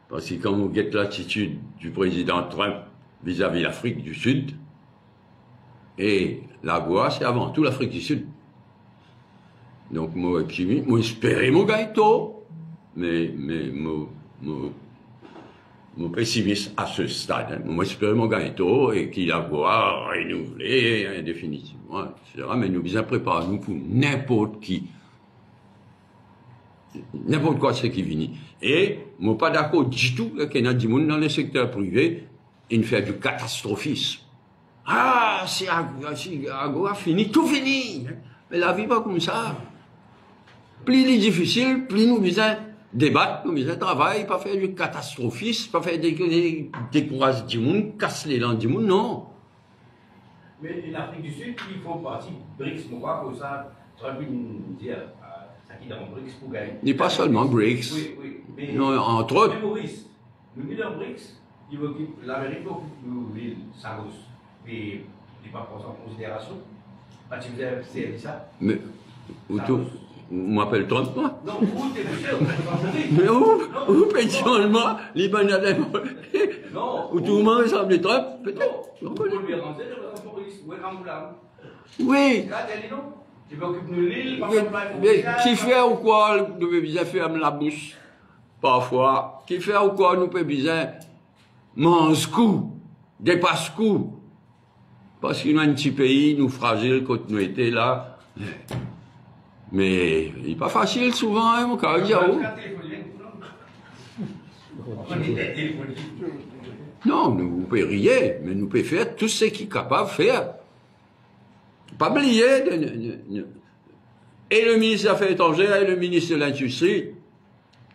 parce que quand on guette l'attitude du président Trump vis-à-vis de l'Afrique du Sud, et l'Agoa, c'est avant tout l'Afrique du Sud. Donc, moi, optimiste, moi, espérer mon gaito, mais mon pessimiste à ce stade, hein, moi, espérer mon gaito et qu'il l'Agoa renouvelé indéfinitivement, etc. Mais nous bien préparer nous pour n'importe qui. N'importe quoi, c'est qui vient. Et, moi, pas d'accord du tout, qu'il y a du monde dans le secteur privé, il fait du catastrophisme. Ah, si Agoa fini, tout fini. Mais la vie pas comme ça. Plus il est difficile, plus nous besoin débattre, nous besoin travailler, pas faire du catastrophisme, pas faire décourager du monde, casser les langues du monde, non. Mais l'Afrique du Sud, ils font partie BRICS, pourquoi comme ça, Trump nous dire, ça qui est dans BRICS pour gagner. Il n'est pas seulement BRICS. Oui, oui. Mais, non, entre autres. Mais Maurice, nous mis dans BRICS, l'Amérique occupe l'île Sagos. Et il n'est pas pris en considération. Tu vous avez servi ça? Mais, vous m'appelez Trump, moi? Non, vous, t'es monsieur, mais où pétitionnement, Libanais? Non. Ou tout le monde ressemble Trump? Peut-être. Non, vous lui rentrer, je Maurice, où est Ramgoolam? Oui. Là, t'as dit non? Tu veux occuper l'île, mais qui fait ou quoi, nous peut bien faire la bouche? Parfois. Qui fait ou quoi, nous peut bien manger coup, dépasse coup? Parce qu'il y a un petit pays, nous fragiles, quand nous étions là. Mais il n'est pas facile souvent, hein, mon cas. Non, nous pouvons rire, mais nous pouvons faire tout ce qu'il est capable de faire. Pas oublier. Et le ministre des Affaires étrangères et le ministre de l'Industrie,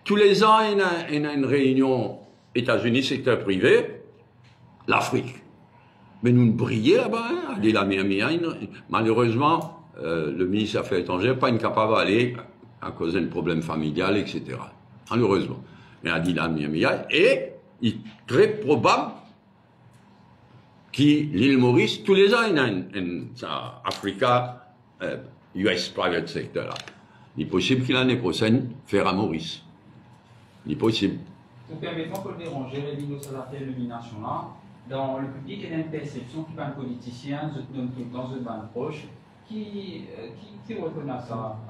tous les ans, il y a une réunion États-Unis, secteur privé, l'Afrique. Mais nous ne brillons là-bas, hein. Aller la malheureusement, le ministre des Affaires étrangères n'est pas incapable d'aller à cause d'un problème familial, etc. Malheureusement. Mais il a dit la et il est très probable que l'île Maurice, tous les ans, il y a une Africa US private sector là. Il est possible qu'il l'année prochaine faire à Maurice. Il est possible. Nous permettons de déranger les nominations là. Dans le public, il y a une perception qui pas un politicien, dans une bande proche, qui reconnaît à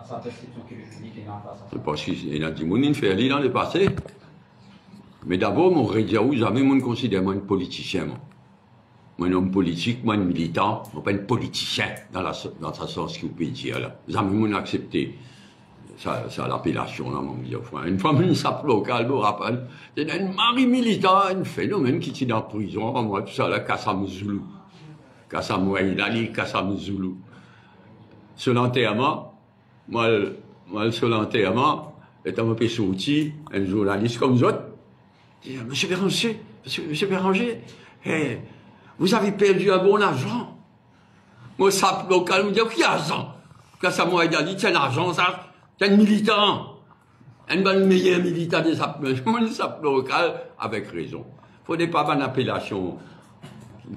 sa perception que le public est en face à ça. C'est parce qu'il y a du monde qui fait aller dans le passé. Mais d'abord, mon rédiaou, jamais moi ne considère moi un politicien. Moi, un homme politique, moi un militant, moi pas un politicien dans sa sens qu'il peut dire là. Jamais moi accepté. Ça l'appellation là, mon vieux frère. Une femme, une sape locale, me rappelle, c'est un mari militant, un phénomène qui était en prison, moi, tout ça là, Kassam Zulu. Kassam Waïdali, Kassam Zulu. Sur l'enterrement, moi, sur l'enterrement, étant un peu sorti, un journaliste comme vous autres, dit, Monsieur Béranger, hey, vous avez perdu un bon argent. Moi, sape locale, me dit, qui argent? Kassam Waïdali, c'est un argent, ça. C'est un militant. Un bon meilleur militant de sa local, avec raison. Il ne faudrait pas une appellation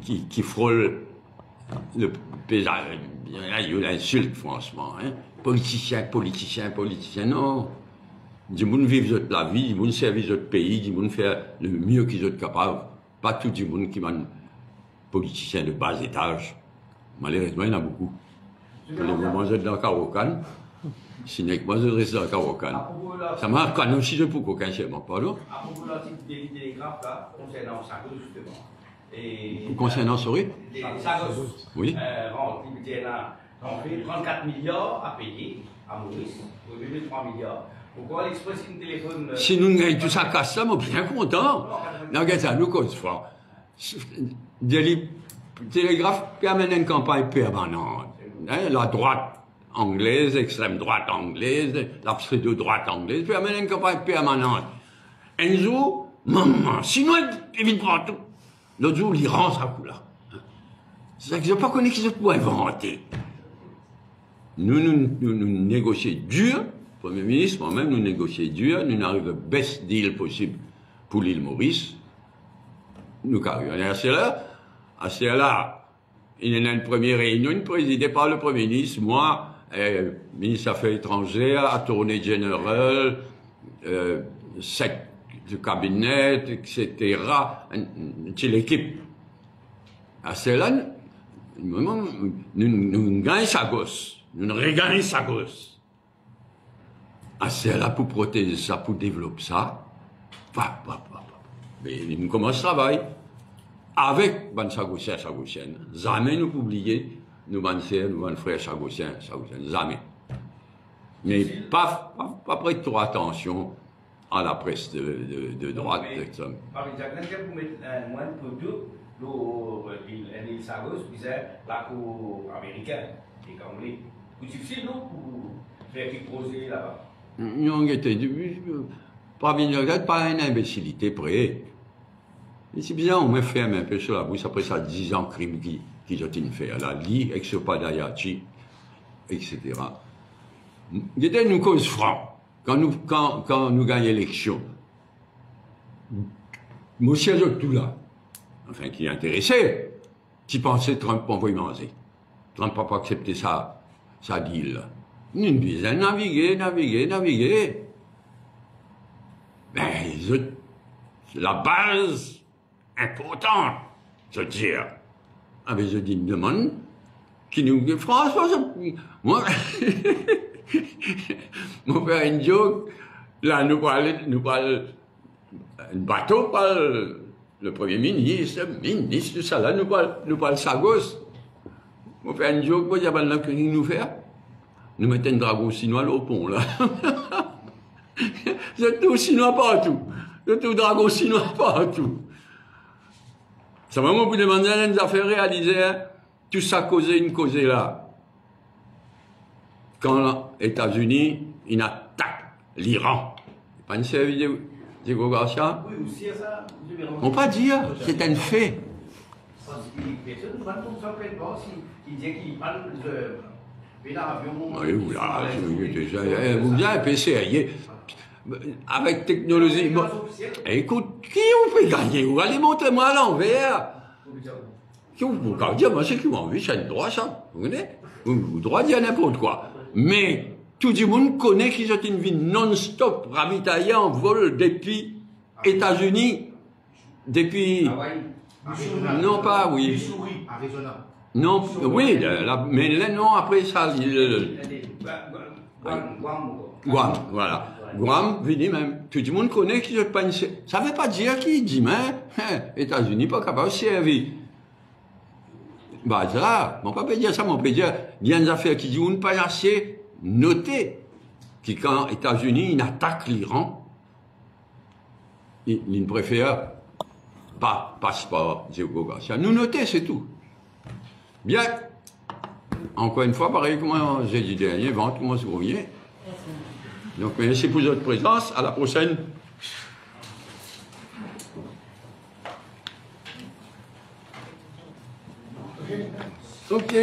qui frôle le paysage. Il y a une insulte, franchement. Hein. Politicien, politicien, politicien, non. Du monde vivre la vie, du monde servir notre pays, du monde faire le mieux qu'ils sont capables. Pas tout le monde qui est un politicien de bas étage. Malheureusement, il y en a beaucoup. Pour le moment, je suis dans Karokan. Sinon, moi, je reste dans Karokan. Ça m'a quand si je peux qu'aucun chez moi, pardon. À propos de l'article des télégraphes, là, concernant Sagos, justement. Et, concernant, sorry? Sagos. Oui. On fait 34 milliards à payer à Maurice, au lieu de 3 milliards. Pourquoi l'Express une téléphone. Si nous gagnons tout ça, casse ça, moi, bien content. Non, regarde ça, nous, cause fois. Télégraphe permet une campagne permanente. Hein, la droite anglaise, extrême droite anglaise, la pseudo-droite anglaise, permet une campagne permanente. Un jour, maman, sinon, il vient prendre tout. L'autre jour, l'Iran, ça coule là. C'est ça que je ne sais pas connaître qui se peut inventer. Nous négocions dur, Premier ministre, moi-même, nous négocions dur, nous n'arrivons le best deal possible pour l'île Maurice. Nous carrions. À cela, il y a une première réunion présidée par le Premier ministre, moi, ministre des Affaires étrangères, attorney général, 7 du cabinet, etc. C'est l'équipe. À cela, nous gagnons sa gosse. Nous regagnons sa gosse. À cela, pour protéger ça, pour développer ça, mais nous commençons à travailler. Avec les Sagossiens, jamais nous oublier, nous frères Sagossiens, jamais. Mais pas prêter trop attention à la presse de droite. Par exemple, pour mettre un moins pour tout, l'île Sagos, puis la cour américaine, et comme les. C'est difficile, non, pour faire quelque chose là-bas? Non, pas une imbécilité près. C'est bizarre, on me ferme un peu sur la bouche après ça 10 ans de crime qui ont fait à la Li, Exopadayachi, etc. C'était une cause franc. Quand nous gagnons l'élection, monsieur Zotula, enfin qui est intéressé, qui pensait Trump envoyer manger. Trump n'a pas accepté ça deal. Une dizaine, naviguer. Ben, la base importante, je veux dire. Ah ben, je dis une demande qui nous dit, François, moi, mon père une joke, là, nous parle, un bateau parle, le Premier ministre de ça, là, nous parle Sagos. Mon père une joke, moi, il y a pas de qu'il nous fait. Nous mettons un dragon chinois au pont, là. C'est tout chinois partout. C'est tout dragon chinois partout. Ça m'a vous demander à des affaires réalisées, hein? Tout ça causé une cause là. Quand les États-Unis, ils attaquent l'Iran. Pas une série de Diego Garcia? Oui, aussi ça. On peut pas dire, c'est un fait. Personne ne va tout simplement s'il dit qu'il parle de. Oui, voilà, vous avez PC, avec technologie. Bon, écoute, qui vous fait gagner? Vous allez montrer-moi à l'envers. Vous allez dire, moi, c'est qui m'a envie, c'est le droit, ça. Vous connaissez? Vous droit de dire n'importe quoi. Mais, tout le monde connaît qu'ils ont une vie non-stop ravitaillée en vol depuis États-Unis, depuis. Non, pas, oui. Arizona. Non, oui, mais là, non, après ça, Guam, voilà. Guam, venez même. Tout le monde connaît qu'ils ne pas une. Ça ne veut pas dire qu'il dit, mais, États-Unis pas capable de servir. Bah, ça, on ne peut pas dire ça, mais on peut dire, il y a des affaires qui disent, on ne pas assez noter que quand les États-Unis attaquent l'Iran, ils préfèrent pas passeport, Diego Garcia. Nous noter, c'est tout. Bien, encore une fois, pareil comme j'ai dit dernier, vente, moi je reviens. Donc merci pour votre présence, à la prochaine. Ok.